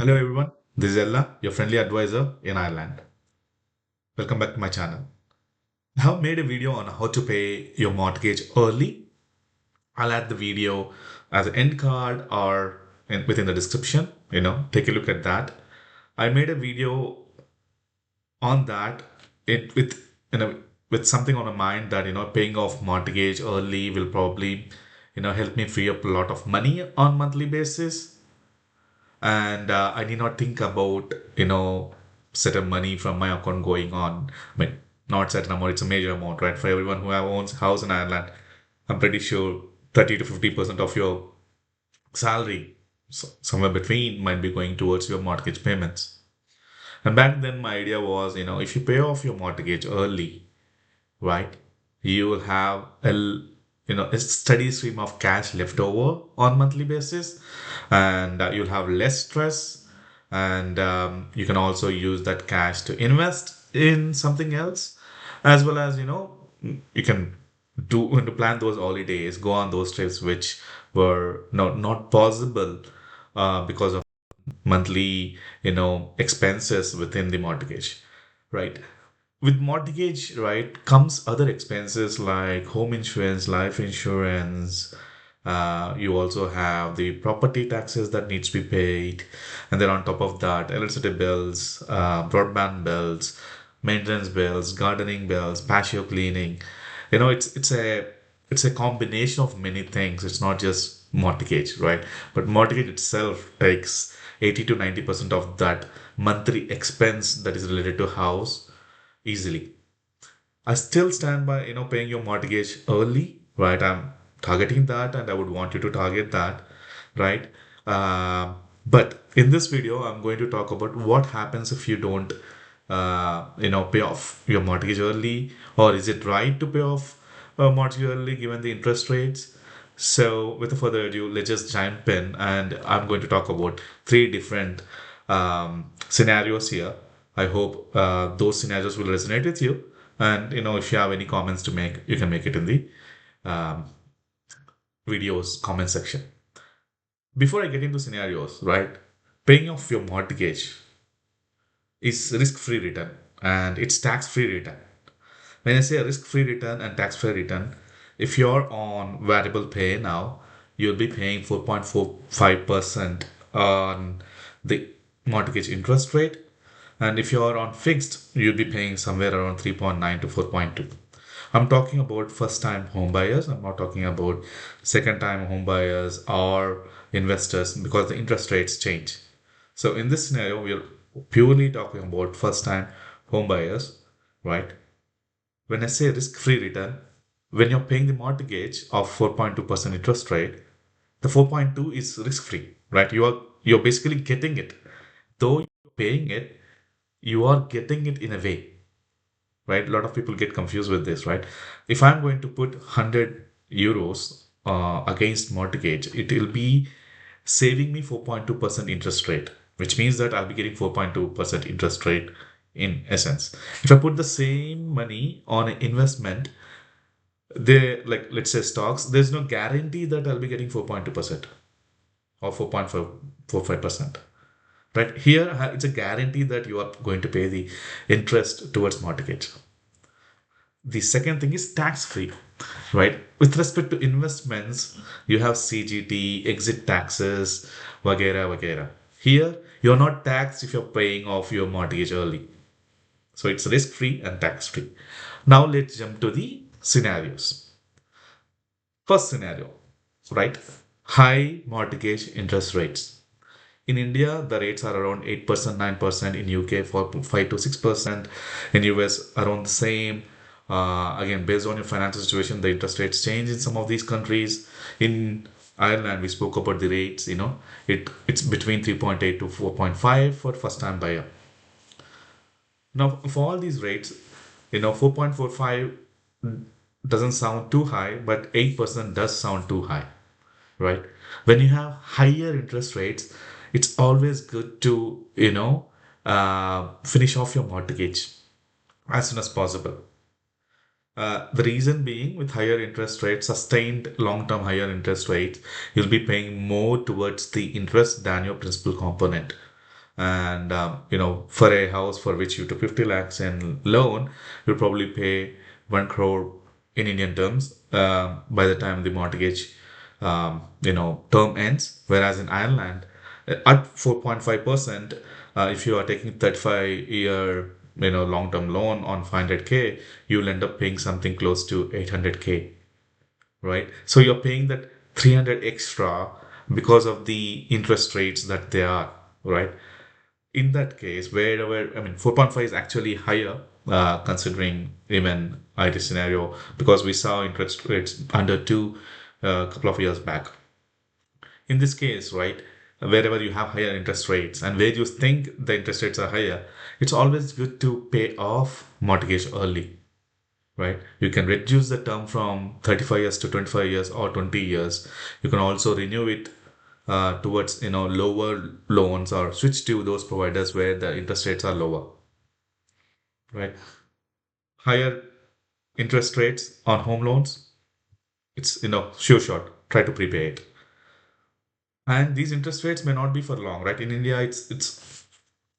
Hello everyone, this is Ella, your friendly advisor in Ireland. Welcome back to my channel. I have made a video on how to pay your mortgage early. I'll add the video as an end card or within the description. Take a look at that. I made a video on that it with something on my mind that paying off mortgage early will probably help me free up a lot of money on monthly basis, and I need not think about certain money from my account going on. I mean, not certain amount; it's a major amount, right? For everyone who owns house in Ireland, I'm pretty sure 30 to 50% of your salary, somewhere between, might be going towards your mortgage payments. And back then, my idea was, if you pay off your mortgage early, right, you will have a steady stream of cash left over on monthly basis, and you'll have less stress, and you can also use that cash to invest in something else, as well as you can do to plan those holidays, go on those trips which were not possible because of monthly expenses within the mortgage, right? With mortgage, right, comes other expenses like home insurance, life insurance. You also have the property taxes that needs to be paid, and then on top of that, electricity bills, broadband bills, maintenance bills, gardening bills, patio cleaning. It's a combination of many things. It's not just mortgage, right? But mortgage itself takes 80 to 90% of that monthly expense that is related to house easily. I still stand by, paying your mortgage early, right? I'm targeting that, and I would want you to target that, right? But in this video, I'm going to talk about what happens if you don't, pay off your mortgage early, or is it right to pay off a mortgage early given the interest rates? So, without further ado, let's just jump in, and I'm going to talk about three different scenarios here. I hope those scenarios will resonate with you. And if you have any comments to make, you can make it in the um, videos comment section. Before I get into scenarios, right? Paying off your mortgage is risk-free return and it's tax-free return. When I say risk-free return and tax-free return, if you're on variable pay now, you'll be paying 4.45% on the mortgage interest rate. And if you're on fixed, you'll be paying somewhere around 3.9 to 4.2. I'm talking about first time home buyers. I'm not talking about second time home buyers or investors because the interest rates change. So in this scenario, we're purely talking about first time home buyers, right? When I say risk-free return, when you're paying the mortgage of 4.2% interest rate, the 4.2 is risk-free, right? You're basically getting it. Though you're paying it, you are getting it in a way, right? A lot of people get confused with this, right? If I'm going to put 100 euros against mortgage, it will be saving me 4.2% interest rate, which means that I'll be getting 4.2% interest rate in essence. If I put the same money on an investment, they like let's say stocks, there's no guarantee that I'll be getting 4.2% or 4.45%. Right here, it's a guarantee that you are going to pay the interest towards mortgage. The second thing is tax free, right? With respect to investments, you have CGT, exit taxes, vagera, vagera. Here, you're not taxed if you're paying off your mortgage early. So it's risk free and tax free. Now let's jump to the scenarios. First scenario, right? High mortgage interest rates. In India, the rates are around 8%, 9%. In UK, 4, 5 to 6%. In US, around the same. Again, based on your financial situation, the interest rates change in some of these countries. In Ireland, we spoke about the rates. It's between 3.8 to 4.5 for first time buyer. Now, for all these rates, 4.45 doesn't sound too high, but 8% does sound too high, right? When you have higher interest rates, it's always good to, finish off your mortgage as soon as possible. The reason being, with higher interest rates, sustained long-term higher interest rates, you'll be paying more towards the interest than your principal component. And for a house for which you took 50 lakhs in loan, you'll probably pay 1 crore in Indian terms by the time the mortgage term ends. Whereas in Ireland, at 4.5%, if you are taking 35-year long-term loan on 500K, you'll end up paying something close to 800K, right? So you're paying that 300 extra because of the interest rates that they are, right? In that case, wherever, I mean, 4.5 is actually higher, considering even IT scenario, because we saw interest rates under two a couple of years back. In this case, right, wherever you have higher interest rates and where you think the interest rates are higher, it's always good to pay off mortgage early, right? You can reduce the term from 35 years to 25 years or 20 years. You can also renew it towards lower loans or switch to those providers where the interest rates are lower, right? Higher interest rates on home loans, it's sure shot. Try to prepay it. And these interest rates may not be for long, right? In India, it's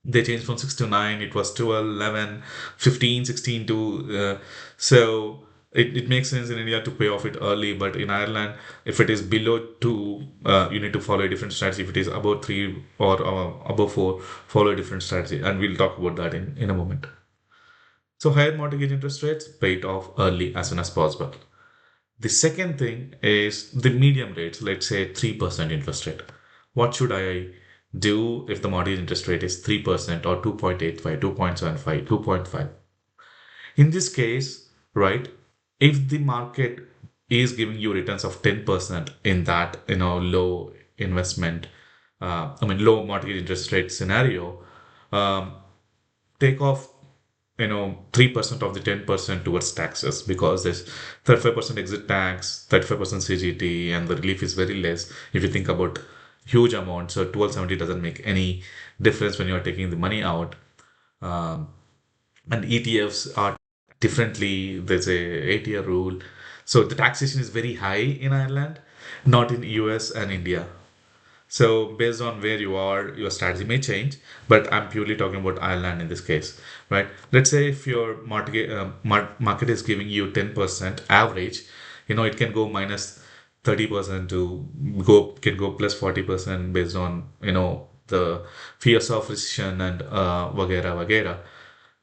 they changed from 6 to 9, it was 12, 11, 15, 16 to so it makes sense in India to pay off it early, but in Ireland, if it is below 2, you need to follow a different strategy. If it is above 3 or above 4, follow a different strategy, and we'll talk about that in a moment. So higher mortgage interest rates, pay it off early as soon as possible. The second thing is the medium rates, let's say 3% interest rate. What should I do if the mortgage interest rate is 3% or 2.85, 2.75, 2.5? In this case, right, if the market is giving you returns of 10% in that, low investment, low mortgage interest rate scenario, um, take off 3% of the 10% towards taxes, because there's 35% exit tax, 35% CGT, and the relief is very less if you think about huge amounts. So 1270 doesn't make any difference when you're taking the money out. um, and ETFs are differently. There's a 8-year rule, so the taxation is very high in Ireland, not in US and India. So based on where you are, your strategy may change, but I'm purely talking about Ireland in this case, right? Let's say if your market is giving you 10% average, it can go minus 30% to go can go plus 40% based on the fears of recession and vagera vagera.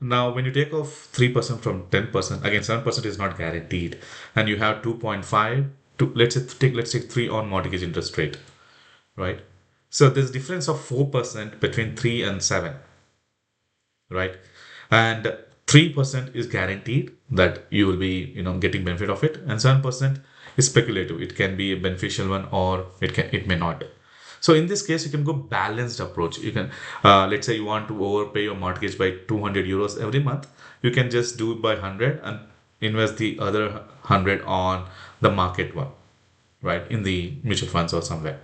Now, when you take off 3% from 10%, again 7% is not guaranteed, and you have 2.5 to let's take 3 on mortgage interest rate, right? So there's difference of 4% between 3 and 7, right? And 3% is guaranteed that you will be, getting benefit of it, and 7% is speculative. It can be a beneficial one or it may not. So in this case, you can go balanced approach. You can, let's say you want to overpay your mortgage by 200 euros every month. You can just do it by 100 and invest the other 100 on the market one, right? In the mutual funds or somewhere,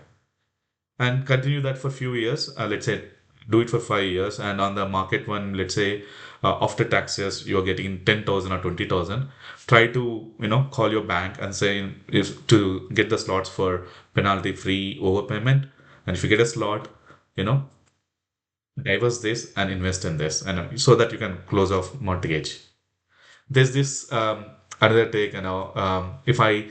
and continue that for a few years. Let's say do it for 5 years, and on the market one, let's say after taxes you're getting 10,000 or 20,000. Try to call your bank and say if to get the slots for penalty free overpayment, and if you get a slot, you know divest this and invest in this, and so that you can close off mortgage. There's this another take, if I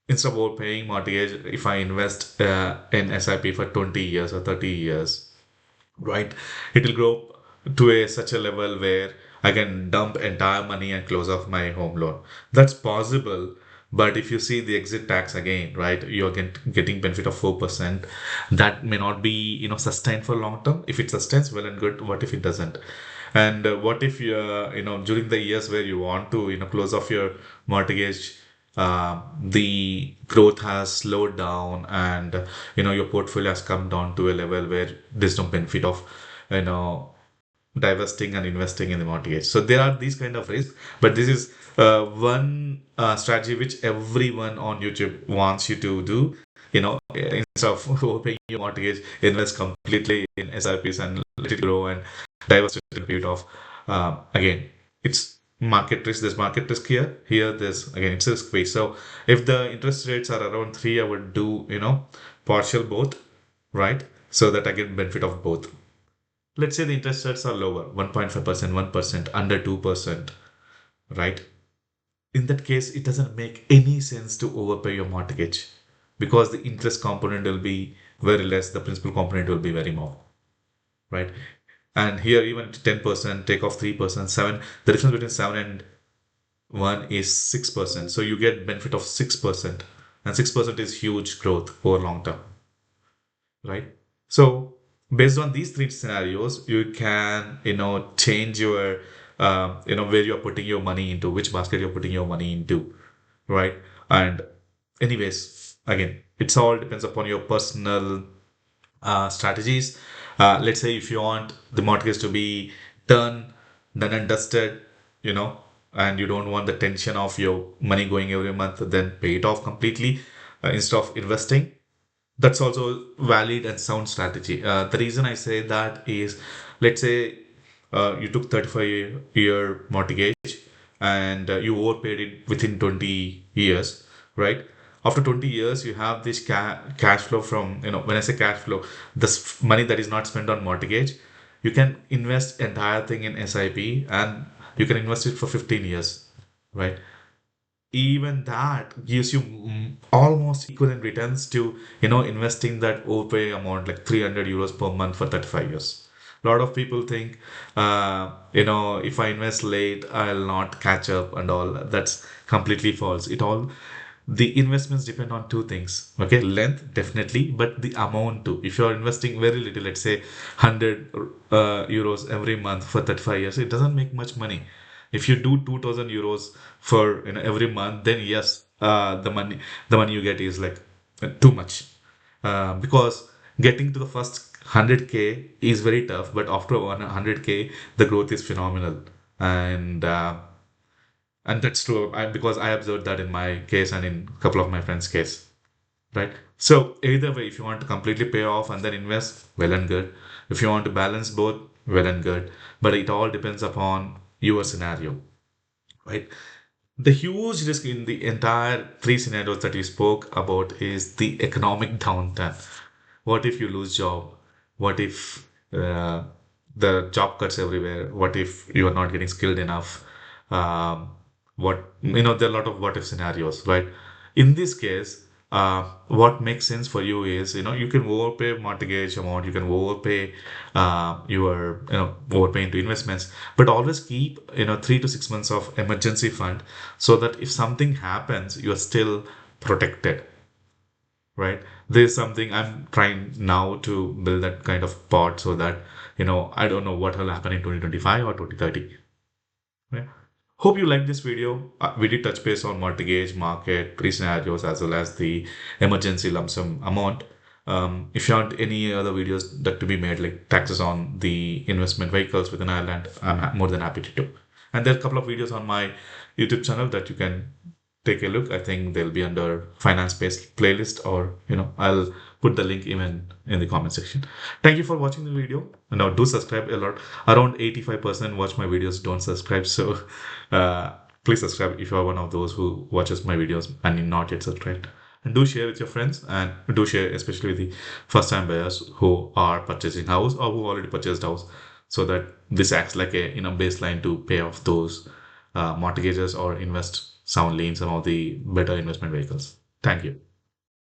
instead of paying mortgage, if I invest in SIP for 20 years or 30 years, right, it will grow to such a level where I can dump entire money and close off my home loan. That's possible. But if you see the exit tax again, right, you're getting benefit of 4%. That may not be, sustained for long term. If it sustains, well and good. What if it doesn't? And what if during the years where you want to, close off your mortgage, the growth has slowed down, and your portfolio has come down to a level where there's no benefit of you know divesting and investing in the mortgage. So there are these kind of risks, but this is one strategy which everyone on YouTube wants you to do. Instead of overpaying your mortgage, invest completely in SIPs and let it grow and divest it in a period of. Again, it's market risk. There's market risk here. Here, there's again it's risk based. So if the interest rates are around 3, I would do partial both, right? So that I get benefit of both. Let's say the interest rates are lower, 1.5%, 1%, under 2%, right? In that case, it doesn't make any sense to overpay your mortgage because the interest component will be very less, the principal component will be very more, right? And here, even 10%, take off 3%, 7, the difference between 7 and 1 is 6%. So you get benefit of 6%. And 6% is huge growth over long term, right? So based on these three scenarios, you can, change your, where you're putting your money into, which basket you're putting your money into, right? And anyways, again, it's all depends upon your personal strategies. Let's say if you want the mortgage to be done and dusted, you know, and you don't want the tension of your money going every month, then pay it off completely instead of investing. That's also valid and sound strategy. The reason I say that is, let's say you took 35-year mortgage and you overpaid it within 20 years, right? After 20 years, you have this cash flow from, when I say cash flow, this money that is not spent on mortgage, you can invest entire thing in SIP and you can invest it for 15 years, right? Even that gives you almost equivalent returns to investing that overpay amount like 300 euros per month for 35 years. A lot of people think if I invest late I'll not catch up and all. That's completely false. The investments depend on two things. Okay, length definitely, but the amount too. If you're investing very little, let's say 100 euros every month for 35 years, it doesn't make much money. If you do 2,000 euros for every month, then yes, the money you get is like too much. Because getting to the first 100k is very tough, but after 100k, the growth is phenomenal. And that's true because I observed that in my case and in a couple of my friends' case, right? So either way, if you want to completely pay off and then invest, well and good. If you want to balance both, well and good. But it all depends upon your scenario, right? The huge risk in the entire three scenarios that we spoke about is the economic downturn. What if you lose job? What if the job cuts everywhere? What if you are not getting skilled enough? Um, there are a lot of what if scenarios, right? In this case, what makes sense for you is, you can overpay mortgage amount, you can overpay overpay into investments, but always keep, 3 to 6 months of emergency fund so that if something happens, you're still protected, right? There's something I'm trying now to build that kind of pot so that, I don't know what will happen in 2025 or 2030. Yeah. Hope you liked this video. We did touch base on mortgage, market, three scenarios, as well as the emergency lump sum amount. If you want any other videos that to be made, like taxes on the investment vehicles within Ireland, I'm more than happy to do. And there are a couple of videos on my YouTube channel that you can take a look. I think they'll be under finance-based playlist, or I'll put the link even in the comment section. Thank you for watching the video. And now do subscribe a lot. Around 85% watch my videos don't subscribe, so please subscribe if you are one of those who watches my videos and you're not yet subscribed. And do share with your friends, and do share especially with the first-time buyers who are purchasing house or who already purchased house, so that this acts like a baseline to pay off those mortgages or invest soundly in some of the better investment vehicles. Thank you.